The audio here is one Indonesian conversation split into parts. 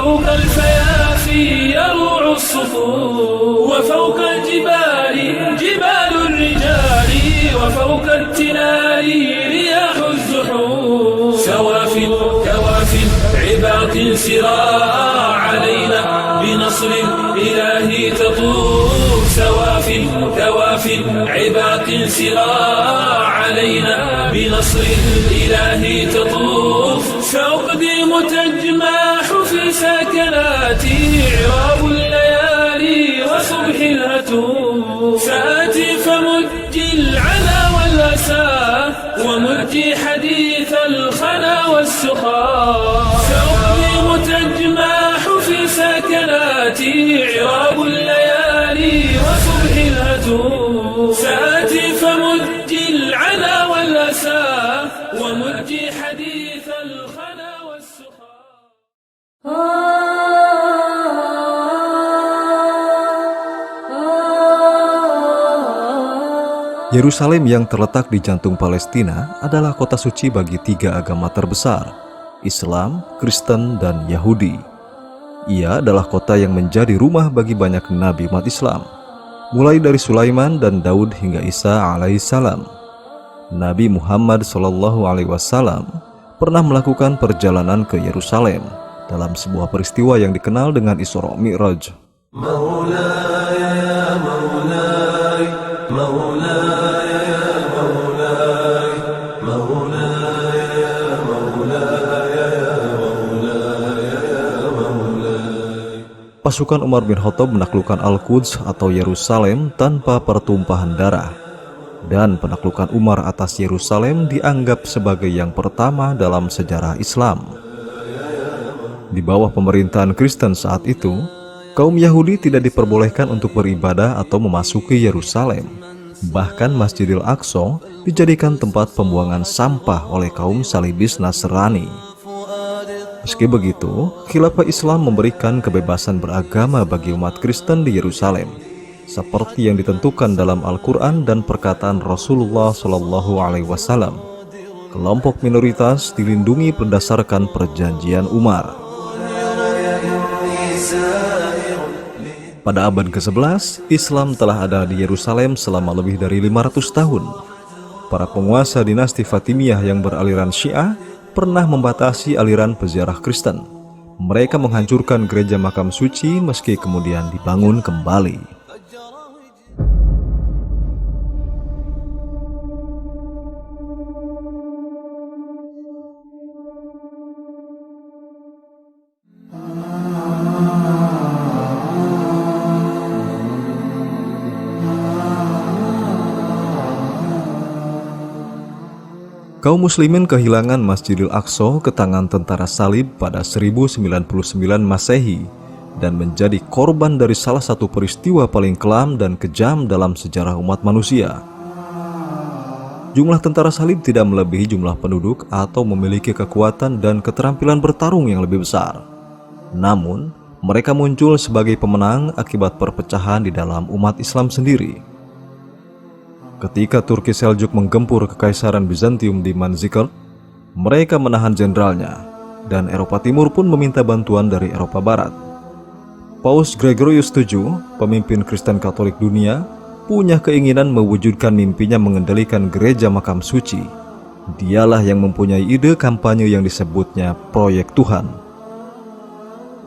وفوق الفيافي يروع الصفوف وفوق الجبال جبال الرجال وفوق التلال رياح الزحوف كوافل عباق سراء علينا بنصر الإله تطوف كوافل عباق سراء علينا بنصر الإله تطوف فأقدم تجماح في سكناتي عراب الليالي وصبح الهتوف فآتي فمجي العلا والأسى ومجي حديث الخنا والسخاء فأقدم تجماح في سكناتي عراب الليالي وصبح الهتوف فآتي فمجي العلا والأسى ومجي حديث الخنا والسخاء. Yerusalem yang terletak di jantung Palestina adalah kota suci bagi tiga agama terbesar, Islam, Kristen, dan Yahudi. Ia adalah kota yang menjadi rumah bagi banyak nabi umat Islam, mulai dari Sulaiman dan Daud hingga Isa alaihissalam. Nabi Muhammad SAW pernah melakukan perjalanan ke Yerusalem dalam sebuah peristiwa yang dikenal dengan Isra Mi'raj. Pasukan Umar bin Khattab menaklukkan Al-Quds atau Yerusalem tanpa pertumpahan darah, dan penaklukan Umar atas Yerusalem dianggap sebagai yang pertama dalam sejarah Islam. Di bawah pemerintahan Kristen saat itu, kaum Yahudi tidak diperbolehkan untuk beribadah atau memasuki Yerusalem. Bahkan Masjidil Aqsa dijadikan tempat pembuangan sampah oleh kaum Salibis Nasrani. Meski begitu, Khilafah Islam memberikan kebebasan beragama bagi umat Kristen di Yerusalem, seperti yang ditentukan dalam Al-Quran dan perkataan Rasulullah SAW. Kelompok minoritas dilindungi berdasarkan perjanjian Umar. Pada abad ke-11, Islam telah ada di Yerusalem selama lebih dari 500 tahun. Para penguasa dinasti Fatimiyah yang beraliran Syiah pernah membatasi aliran peziarah Kristen. Mereka menghancurkan gereja makam suci meski kemudian dibangun kembali. Kaum muslimin kehilangan Masjidil Aqsa ke tangan tentara salib pada 1099 Masehi dan menjadi korban dari salah satu peristiwa paling kelam dan kejam dalam sejarah umat manusia. Jumlah tentara salib tidak melebihi jumlah penduduk atau memiliki kekuatan dan keterampilan bertarung yang lebih besar. Namun, mereka muncul sebagai pemenang akibat perpecahan di dalam umat Islam sendiri. Ketika Turki Seljuk menggempur Kekaisaran Bizantium di Manzikert, mereka menahan jenderalnya, dan Eropa Timur pun meminta bantuan dari Eropa Barat. Paus Gregorius VII, pemimpin Kristen Katolik dunia, punya keinginan mewujudkan mimpinya mengendalikan gereja makam suci. Dialah yang mempunyai ide kampanye yang disebutnya Proyek Tuhan.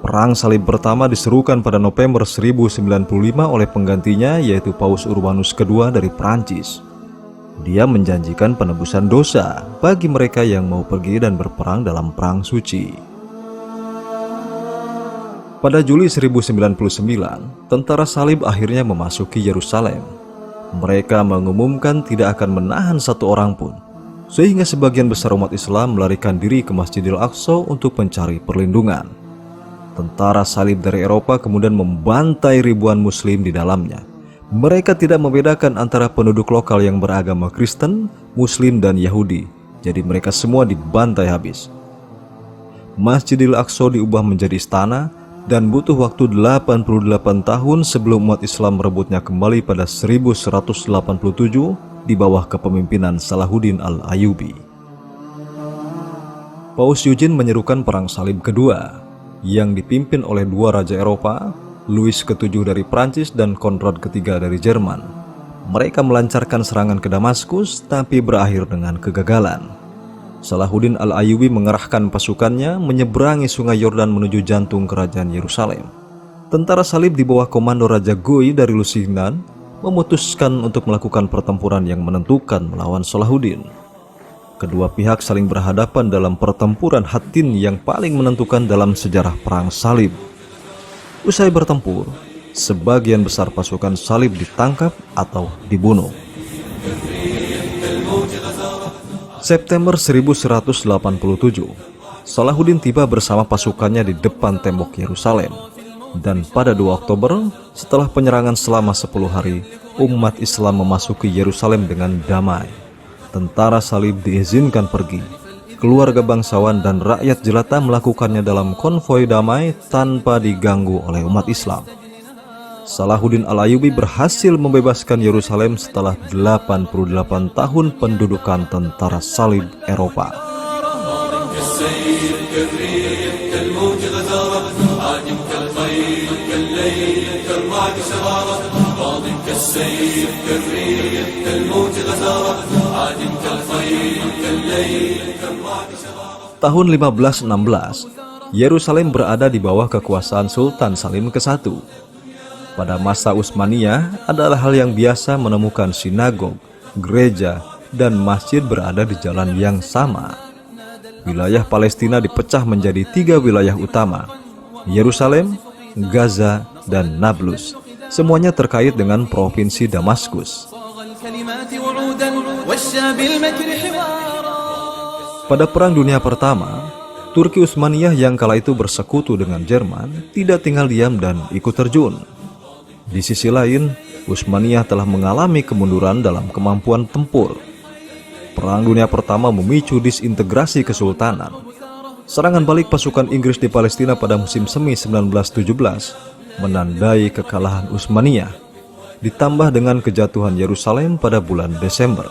Perang salib pertama diserukan pada November 1095 oleh penggantinya, yaitu Paus Urbanus II dari Prancis. Dia menjanjikan penebusan dosa bagi mereka yang mau pergi dan berperang dalam perang suci. Pada Juli 1099, tentara salib akhirnya memasuki Yerusalem. Mereka mengumumkan tidak akan menahan satu orang pun, sehingga sebagian besar umat Islam melarikan diri ke Masjidil Aqsa untuk mencari perlindungan. Tentara salib dari Eropa kemudian membantai ribuan muslim di dalamnya. Mereka tidak membedakan antara penduduk lokal yang beragama Kristen, Muslim, dan Yahudi. Jadi mereka semua dibantai habis. Masjidil Aqsa diubah menjadi istana dan butuh waktu 88 tahun sebelum umat Islam merebutnya kembali pada 1187 di bawah kepemimpinan Salahuddin Al-Ayyubi. Paus Eugene menyerukan perang salib kedua. yang dipimpin oleh dua raja Eropa, Louis ke-7 dari Prancis dan Konrad ke-3 dari Jerman. Mereka melancarkan serangan ke Damaskus tapi berakhir dengan kegagalan. Salahuddin Al-Ayyubi mengerahkan pasukannya menyeberangi sungai Yordan menuju jantung kerajaan Yerusalem. Tentara salib di bawah komando Raja Guy dari Lusignan memutuskan untuk melakukan pertempuran yang menentukan melawan Salahuddin. Kedua pihak saling berhadapan dalam pertempuran Hattin yang paling menentukan dalam sejarah perang salib. Usai bertempur, sebagian besar pasukan salib ditangkap atau dibunuh. September 1187, Salahuddin tiba bersama pasukannya di depan tembok Yerusalem. Dan pada 2 Oktober, setelah penyerangan selama 10 hari, umat Islam memasuki Yerusalem dengan damai. Tentara salib diizinkan pergi. Keluarga bangsawan dan rakyat jelata melakukannya dalam konvoi damai tanpa diganggu oleh umat Islam. Salahuddin Al-Ayyubi berhasil membebaskan Yerusalem setelah 88 tahun pendudukan tentara salib Eropa. Tahun 1516, Yerusalem berada di bawah kekuasaan Sultan Salim ke-1. Pada masa Utsmaniyah adalah hal yang biasa menemukan sinagog, gereja, dan masjid berada di jalan yang sama. Wilayah Palestina dipecah menjadi 3 wilayah utama, Yerusalem, Gaza, dan Nablus. Semuanya terkait dengan provinsi Damaskus. Pada Perang Dunia Pertama, Turki Utsmaniyah yang kala itu bersekutu dengan Jerman tidak tinggal diam dan ikut terjun. Di sisi lain, Utsmaniyah telah mengalami kemunduran dalam kemampuan tempur. Perang Dunia Pertama memicu disintegrasi kesultanan. Serangan balik pasukan Inggris di Palestina pada musim semi 1917 menandai kekalahan Utsmaniyah, ditambah dengan kejatuhan Yerusalem pada bulan Desember.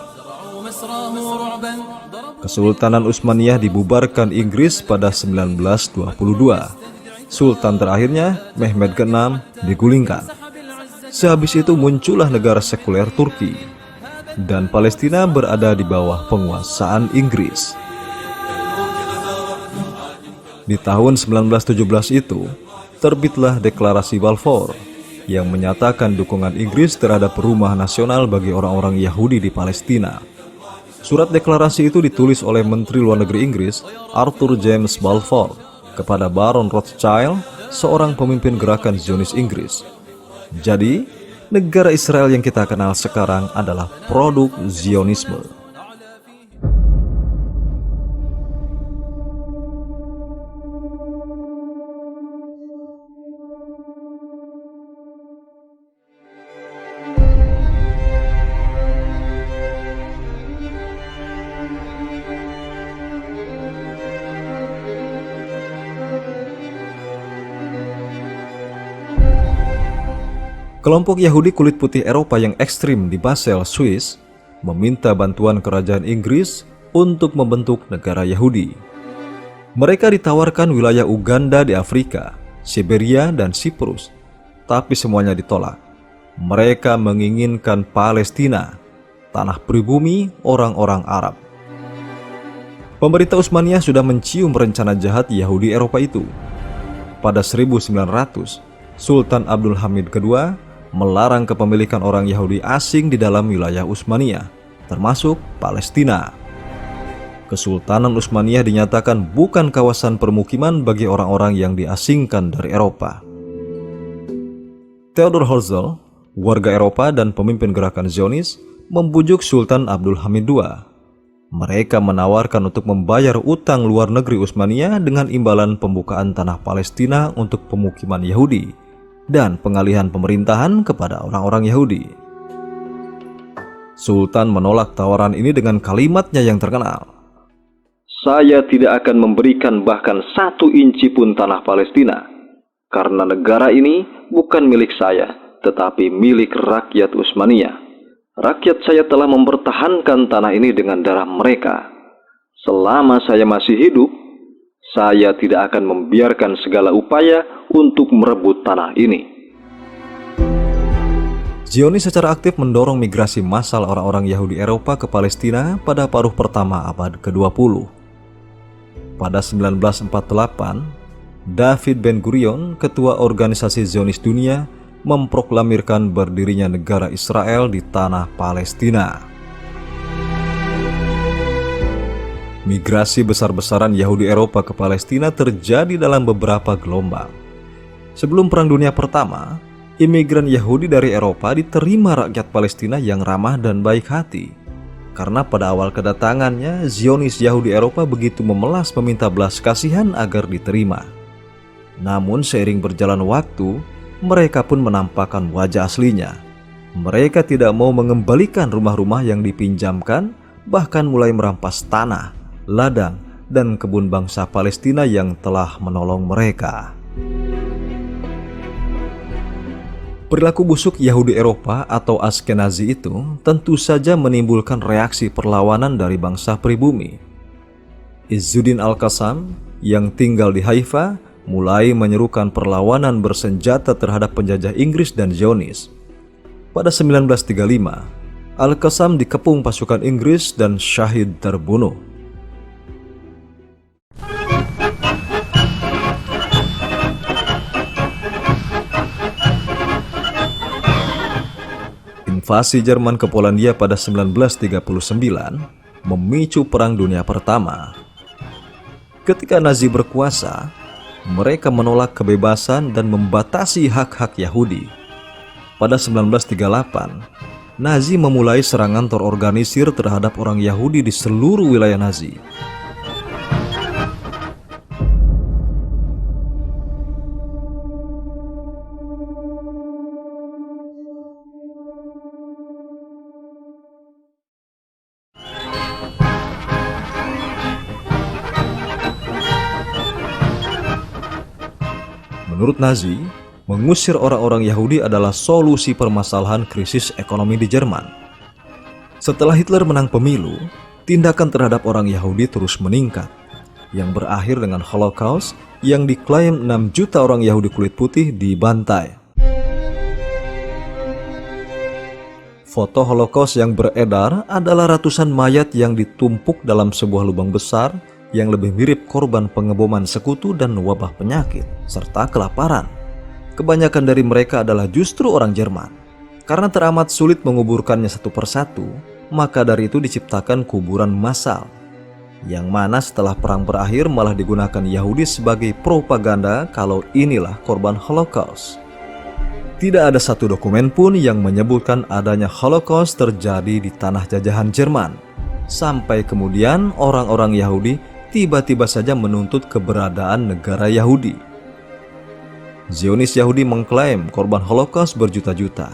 Kesultanan Utsmaniyah dibubarkan Inggris pada 1922. Sultan terakhirnya, Mehmed ke-6, digulingkan. Sehabis itu muncullah negara sekuler Turki, dan Palestina berada di bawah penguasaan Inggris. Di tahun 1917 itu, terbitlah Deklarasi Balfour yang menyatakan dukungan Inggris terhadap rumah nasional bagi orang-orang Yahudi di Palestina. Surat deklarasi itu ditulis oleh Menteri Luar Negeri Inggris, Arthur James Balfour, kepada Baron Rothschild, seorang pemimpin gerakan Zionis Inggris. Jadi, negara Israel yang kita kenal sekarang adalah produk Zionisme. Kelompok Yahudi kulit putih Eropa yang ekstrim di Basel, Swiss, meminta bantuan kerajaan Inggris untuk membentuk negara Yahudi. Mereka ditawarkan wilayah Uganda di Afrika, Siberia, dan Siprus, tapi semuanya ditolak. Mereka menginginkan Palestina, tanah pribumi orang-orang Arab. Pemerintah Utsmaniyah sudah mencium rencana jahat Yahudi Eropa itu. Pada 1900, Sultan Abdul Hamid II melarang kepemilikan orang Yahudi asing di dalam wilayah Utsmaniyah, termasuk Palestina. Kesultanan Utsmaniyah dinyatakan bukan kawasan permukiman bagi orang-orang yang diasingkan dari Eropa. Theodor Herzl, warga Eropa dan pemimpin gerakan Zionis, membujuk Sultan Abdul Hamid II. Mereka menawarkan untuk membayar utang luar negeri Utsmaniyah dengan imbalan pembukaan tanah Palestina untuk pemukiman Yahudi dan pengalihan pemerintahan kepada orang-orang Yahudi. Sultan menolak tawaran ini dengan kalimatnya yang terkenal. Saya tidak akan memberikan bahkan 1 inci pun tanah Palestina, karena negara ini bukan milik saya, tetapi milik rakyat Utsmaniyah. Rakyat saya telah mempertahankan tanah ini dengan darah mereka. Selama saya masih hidup, Saya tidak akan membiarkan segala upaya untuk merebut tanah ini. Zionis secara aktif mendorong migrasi massal orang-orang Yahudi Eropa ke Palestina pada paruh pertama abad ke-20. Pada 1948, David Ben-Gurion, ketua organisasi Zionis dunia, memproklamirkan berdirinya negara Israel di tanah Palestina. Migrasi besar-besaran Yahudi Eropa ke Palestina terjadi dalam beberapa gelombang. Sebelum Perang Dunia Pertama, imigran Yahudi dari Eropa diterima rakyat Palestina yang ramah dan baik hati. Karena pada awal kedatangannya, Zionis Yahudi Eropa begitu memelas meminta belas kasihan agar diterima. Namun seiring berjalan waktu, mereka pun menampakkan wajah aslinya. Mereka tidak mau mengembalikan rumah-rumah yang dipinjamkan, bahkan mulai merampas tanah, ladang, dan kebun bangsa Palestina yang telah menolong mereka. Perilaku busuk Yahudi Eropa atau Askenazi itu tentu saja menimbulkan reaksi perlawanan dari bangsa pribumi. Izzuddin Al-Qassam yang tinggal di Haifa mulai menyerukan perlawanan bersenjata terhadap penjajah Inggris dan Zionis. Pada 1935, Al-Qassam dikepung pasukan Inggris dan syahid terbunuh. Invasi Jerman ke Polandia pada 1939 memicu Perang Dunia Pertama. Ketika Nazi berkuasa, mereka menolak kebebasan dan membatasi hak-hak Yahudi. Pada 1938, Nazi memulai serangan terorganisir terhadap orang Yahudi di seluruh wilayah Nazi. Menurut Nazi, mengusir orang-orang Yahudi adalah solusi permasalahan krisis ekonomi di Jerman. Setelah Hitler menang pemilu, tindakan terhadap orang Yahudi terus meningkat, yang berakhir dengan Holocaust yang diklaim 6 juta orang Yahudi kulit putih dibantai. Foto Holocaust yang beredar adalah ratusan mayat yang ditumpuk dalam sebuah lubang besar yang lebih mirip korban pengeboman sekutu dan wabah penyakit, serta kelaparan. Kebanyakan dari mereka adalah justru orang Jerman. Karena teramat sulit menguburkannya satu persatu, maka dari itu diciptakan kuburan massal, yang mana setelah perang berakhir malah digunakan Yahudi sebagai propaganda kalau inilah korban Holocaust. Tidak ada satu dokumen pun yang menyebutkan adanya Holocaust terjadi di tanah jajahan Jerman. Sampai kemudian orang-orang Yahudi tiba-tiba saja menuntut keberadaan negara Yahudi. Zionis Yahudi mengklaim korban Holocaust berjuta-juta,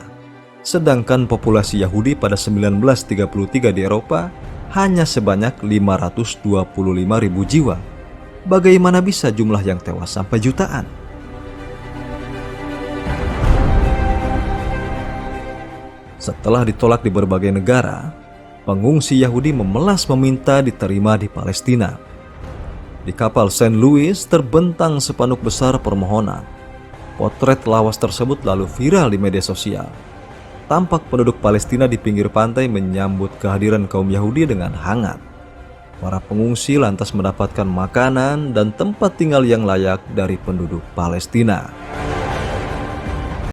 sedangkan populasi Yahudi pada 1933 di Eropa hanya sebanyak 525.000 jiwa. Bagaimana bisa jumlah yang tewas sampai jutaan? Setelah ditolak di berbagai negara, pengungsi Yahudi memelas meminta diterima di Palestina. Di kapal St. Louis terbentang spanduk besar permohonan. Potret lawas tersebut lalu viral di media sosial. Tampak penduduk Palestina di pinggir pantai menyambut kehadiran kaum Yahudi dengan hangat. Para pengungsi lantas mendapatkan makanan dan tempat tinggal yang layak dari penduduk Palestina.